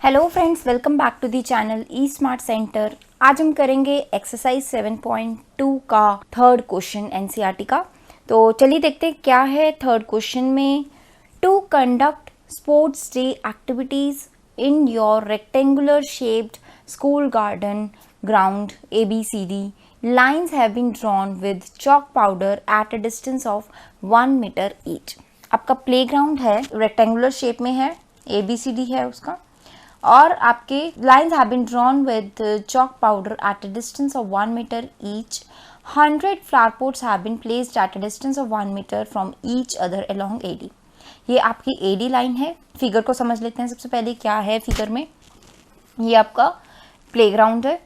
Hello friends, welcome back to the channel E smart centre. आज हम करेंगे exercise 7.2 का थर्ड क्वेश्चन एनसीईआरटी का। तो चलिए देखते हैं क्या है थर्ड क्वेश्चन में। To conduct sports day activities in your rectangular shaped school garden ground ABCD, lines have been drawn with chalk powder at a distance of 1 meter each। आपका playground है, रेक्टेंगुलर शेप में है, ABCD है उसका, और आपके lines have been drawn with chalk powder at a distance of 1 meter each। 100 flower pots have been placed at a distance of 1 meter from each other along AD। ये आपकी AD line है। Figure को समझ लेते हैं सबसे पहले क्या है फिगर में। ये आपका प्लेग्राउंड है।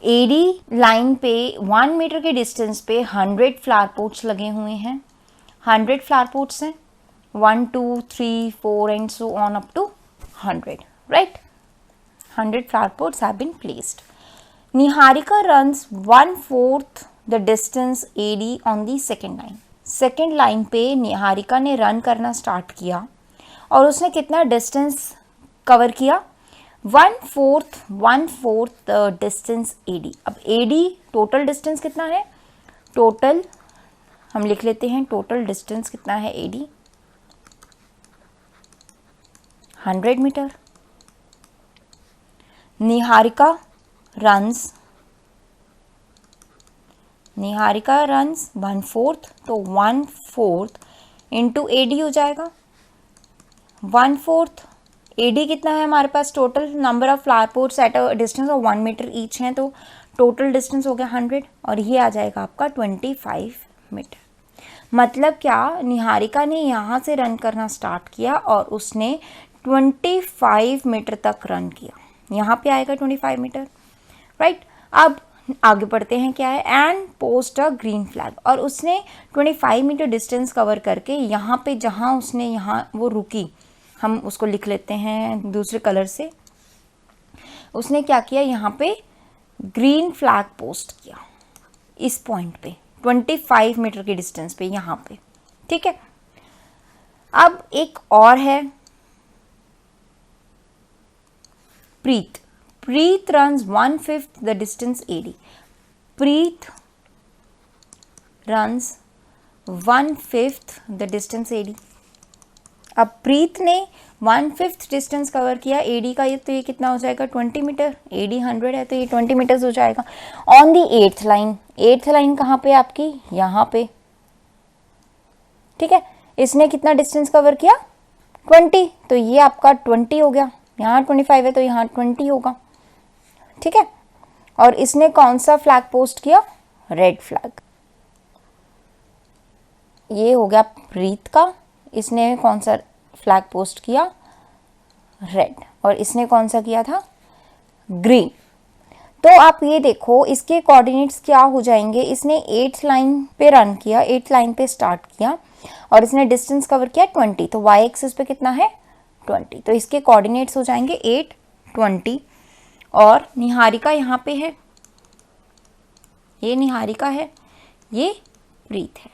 AD लाइन पे 1 मीटर के डिस्टेंस पे 100 फ्लावर पोट्स लगे हुए हैं। 100 फ्लावर पोट्स हैं, 1 2 3 4 and so on up to 100, right. 100 flower pots have been placed। Niharika runs 1/4 the distance AD on the second line। Second line पे निहारिका ने रन करना स्टार्ट किया और उसने कितना डिस्टेंस कवर किया? 1/4 डिस्टेंस AD। अब AD टोटल डिस्टेंस कितना है? टोटल हम लिख लेते हैं, टोटल डिस्टेंस कितना है AD? 100 मीटर। निहारिका रन्स 1/4, तो 1/4 इंटू AD हो जाएगा। 1/4 AD कितना है हमारे पास? Total number of flower pots at a distance of 1 metre each हैं, तो टोटल डिस्टेंस हो गया 100 और ये आ जाएगा आपका 25 मीटर। मतलब क्या, निहारिका ने यहाँ से रन करना स्टार्ट किया और उसने 25 मीटर तक रन किया। यहाँ पे आएगा 25 मीटर, राइट। अब आगे बढ़ते हैं, क्या है? And post a green flag. और उसने 25 मीटर डिस्टेंस कवर करके यहाँ पे जहाँ उसने यहाँ वो रुकी, हम उसको लिख लेते हैं दूसरे कलर से। उसने क्या किया? यहाँ पे ग्रीन फ्लैग पोस्ट किया इस पॉइंट पे 25 मीटर के डिस्टेंस पे, यहाँ पे, ठीक है। अब एक और है, प्रीत। प्रीत runs 1/5 the distance AD। Preet runs 1/5 the distance AD। अब प्रीत ने 1/5 डिस्टेंस कवर किया AD का, ये तो ये कितना हो जाएगा? 20 मीटर। AD 100 है तो ये 20 मीटर्स हो जाएगा। On the 8th line. 8th line कहाँ पे आपकी? यहाँ पे, ठीक है। इसने कितना डिस्टेंस कवर किया? 20, तो ये आपका 20 हो गया। यहाँ 25 है तो यहाँ 20 होगा, ठीक है। और इसने कौन सा फ्लैग पोस्ट किया? Red flag. ये हो गया प्रीत का। इसने कौन सा फ्लैग पोस्ट किया? रेड। और इसने कौन सा किया था? ग्रीन। तो आप ये देखो, इसके कोऑर्डिनेट्स क्या हो जाएंगे? इसने 8th लाइन पे रन किया, 8th लाइन पे स्टार्ट किया और इसने डिस्टेंस कवर किया 20, तो y एक्सिस पे कितना है? 20। तो इसके कोऑर्डिनेट्स हो जाएंगे 8 20। और निहारिका यहाँ पे है, ये निहारिका है, ये प्रीत है।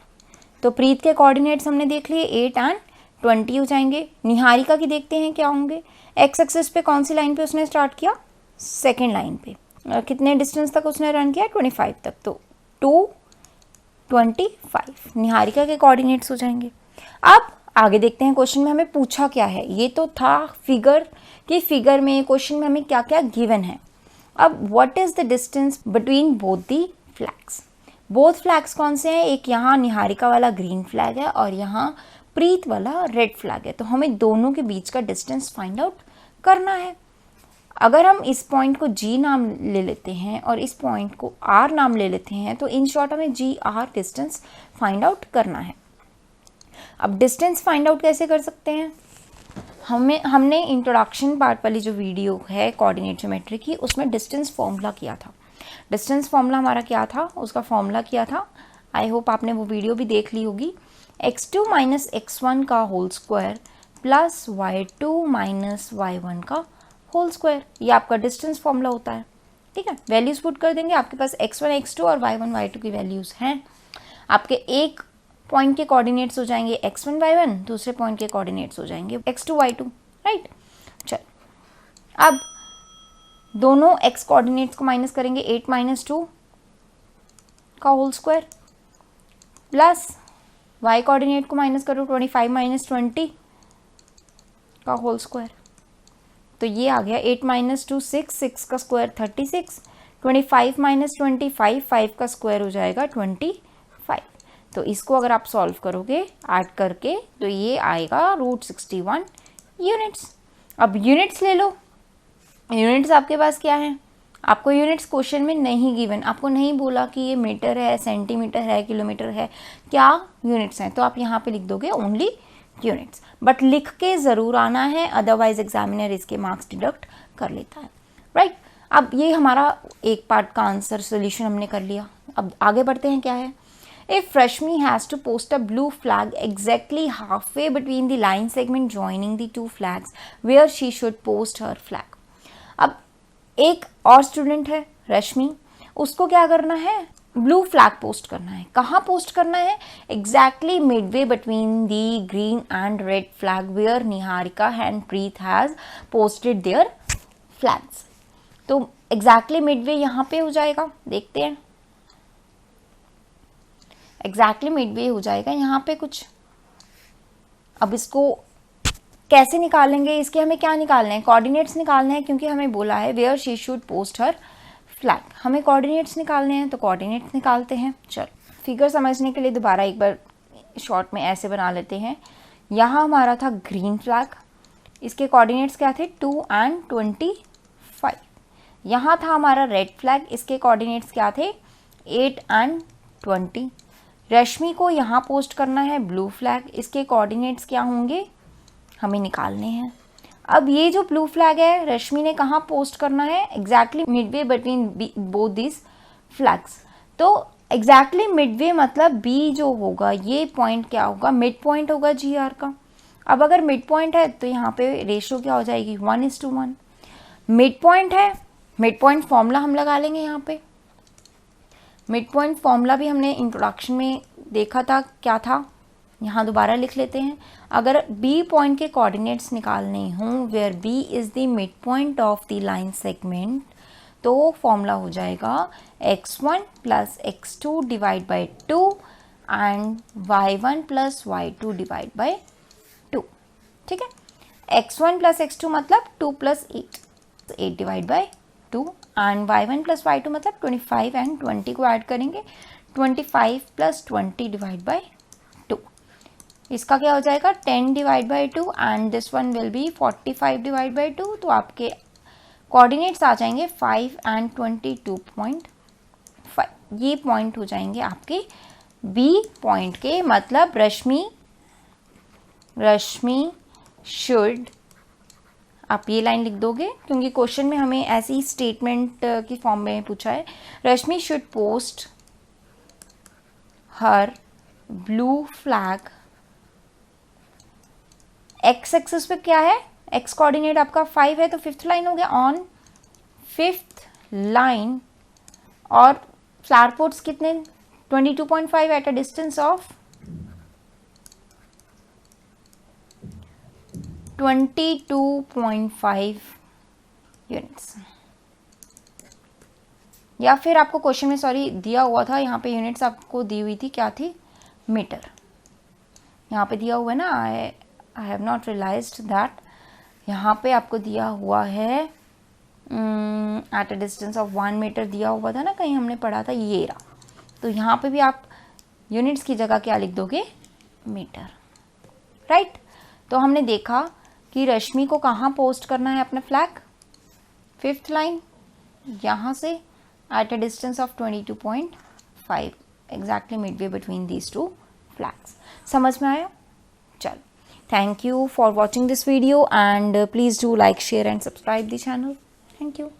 तो प्रीत के कोऑर्डिनेट्स हमने देख लिए, 8 एंड 20 हो जाएंगे। निहारिका की देखते हैं क्या होंगे। एक्स एक्सिस पे कौन सी लाइन पे उसने स्टार्ट किया? सेकेंड लाइन पे। और कितने डिस्टेंस तक उसने रन किया? 25 तक, तो 225 निहारिका के कोऑर्डिनेट्स हो जाएंगे। अब आगे देखते हैं क्वेश्चन में हमें पूछा क्या है। ये तो था फिगर कि फिगर में क्वेश्चन में हमें क्या क्या गिवन है। अब what is the distance between both the flags. Both flags कौन से हैं? एक यहाँ निहारिका वाला ग्रीन फ्लैग है और यहाँ प्रीत वाला रेड फ्लैग है। तो हमें दोनों के बीच का डिस्टेंस फाइंड आउट करना है। अगर हम इस पॉइंट को G नाम ले लेते हैं और इस पॉइंट को R नाम ले लेते हैं, तो इन शॉर्ट हमें GR डिस्टेंस फाइंड आउट करना है। अब डिस्टेंस फाइंड आउट कैसे कर सकते हैं? हमने इंट्रोडक्शन पार्ट वाली जो वीडियो है कोऑर्डिनेट ज्योमेट्री की, उसमें डिस्टेंस फॉर्मूला किया था। डिस्टेंस फॉर्मूला हमारा क्या था? उसका फॉर्मूला किया था, आई होप आपने वो वीडियो भी देख ली होगी। x2 - x1 का whole square plus y2 - y1 का होल स्क्वायर, ये आपका डिस्टेंस फॉर्मूला होता है, ठीक है। वैल्यूज पुट कर देंगे, आपके पास x1 x2 और y1 y2 की वैल्यूज हैं। आपके एक पॉइंट के कोऑर्डिनेट्स हो जाएंगे x1 y1, दूसरे पॉइंट के कोऑर्डिनेट्स हो जाएंगे x2 y2, राइट। चल अब दोनों x कोऑर्डिनेट्स को माइनस करेंगे, 8 - 2 का whole square plus y coordinate को माइनस करो, 25 - 20 का होल स्क्वायर। तो ये आ गया 8 - 2 6, 6 का स्क्वायर 36, 25 - 25, 5 का स्क्वायर हो जाएगा 25। तो इसको अगर आप सॉल्व करोगे ऐड करके तो ये आएगा √61 यूनिट्स। अब यूनिट्स ले लो, यूनिट्स आपके पास क्या है, आपको यूनिट्स क्वेश्चन में नहीं गिवन, आपको नहीं बोला कि ये मीटर है, सेंटीमीटर है, किलोमीटर है, क्या यूनिट्स हैं, तो आप यहाँ पे लिख दोगे ओनली यूनिट्स, बट लिख के ज़रूर आना है, अदरवाइज एग्जामिनर इसके मार्क्स डिडक्ट कर लेता है, राइट। अब ये हमारा एक पार्ट का आंसर सोल्यूशन हमने कर लिया। अब आगे बढ़ते हैं, क्या है, If Rashmi has to post a blue flag exactly halfway between the line segment joining the two flags, where she should post her flag? अब एक और स्टूडेंट है रश्मि, उसको क्या करना है, ब्लू फ्लैग पोस्ट करना है। कहाँ पोस्ट करना है, exactly midway between the green and red flag where Niharika and Preet has posted their flags. तो एग्जैक्टली मिडवे यहाँ पे हो जाएगा, देखते हैं, एग्जैक्टली मिडवे हो जाएगा यहाँ पे कुछ। अब इसको कैसे निकालेंगे, इसके हमें क्या निकालना है, कोऑर्डिनेट्स निकालना है, क्योंकि हमें बोला है where she should post her flag, हमें कोऑर्डिनेट्स निकालने हैं, तो कोऑर्डिनेट्स निकालते हैं। चलो फिगर समझने के लिए दोबारा एक बार शॉर्ट में ऐसे बना लेते हैं। यहाँ हमारा था ग्रीन फ्लैग, इसके कोऑर्डिनेट्स क्या थे 2 और 25। यहाँ था हमारा रेड फ्लैग, इसके कोऑर्डिनेट्स क्या थे 8 और 20। रश्मि को यहाँ पोस्ट करना है ब्लू फ्लैग, इसके कोऑर्डिनेट्स क्या होंगे हमें निकालने हैं। अब ये जो ब्लू फ्लैग है रश्मि ने कहाँ पोस्ट करना है, exactly midway between both this flags. तो एग्जैक्टली मिडवे मतलब बी जो होगा ये पॉइंट क्या होगा, मिड पॉइंट होगा GR का। अब अगर मिड पॉइंट है तो यहाँ पे रेशो क्या हो जाएगी 1:1। मिड पॉइंट है, मिड पॉइंट फॉर्मूला हम लगा लेंगे यहाँ पे। मिड पॉइंट फॉर्मूला भी हमने इंट्रोडक्शन में देखा था, क्या था, यहाँ दोबारा लिख लेते हैं। अगर बी पॉइंट के कोऑर्डिनेट्स निकालने हों where B is the mid point of the line segment, तो फॉर्मूला हो जाएगा x1 + x2 divide by 2 and y1 + y2 divide by 2। ठीक है, x1 + x2 मतलब 2 + 8, 8 divide by 2 and y1 + y2 मतलब 25 एंड 20 को ऐड करेंगे, 25 + 20 डिवाइड बाई 2। इसका क्या हो जाएगा 10 divide by 2 and this one will be 45 divide by 2। तो आपके कोऑर्डिनेट्स आ जाएंगे 5 एंड 22.5। ये पॉइंट हो जाएंगे आपके बी पॉइंट के, मतलब रश्मि शुड, आप ये लाइन लिख दोगे क्योंकि क्वेश्चन में हमें ऐसी स्टेटमेंट की फॉर्म में पूछा है। Rashmi should post her blue flag, X axis पे क्या है, एक्स कोऑर्डिनेट आपका 5 है तो 5th लाइन हो गया, ऑन 5th लाइन। और फ्लावर पोट्स कितने 22.5 eight a distance of 22.5 units. या फिर आपको क्वेश्चन में सॉरी दिया हुआ था, यहाँ पे यूनिट्स आपको दी हुई थी, क्या थी, मीटर। यहाँ पे दिया हुआ है ना, I have not realised that, यहाँ पे आपको दिया हुआ है at a distance of 1 metre दिया हुआ था ना, कहीं हमने पढ़ा था, ये रहा। तो यहाँ पे भी आप यूनिट्स की जगह क्या लिख दोगे, मीटर, राइट। तो हमने देखा कि रश्मि को कहाँ पोस्ट करना है अपना फ्लैग, 5th लाइन, यहाँ से eight a distance of 22.5, exactly midway between these 2 flags. समझ में आया? चलो, thank you for watching this video and please do like, share and subscribe the channel. Thank you.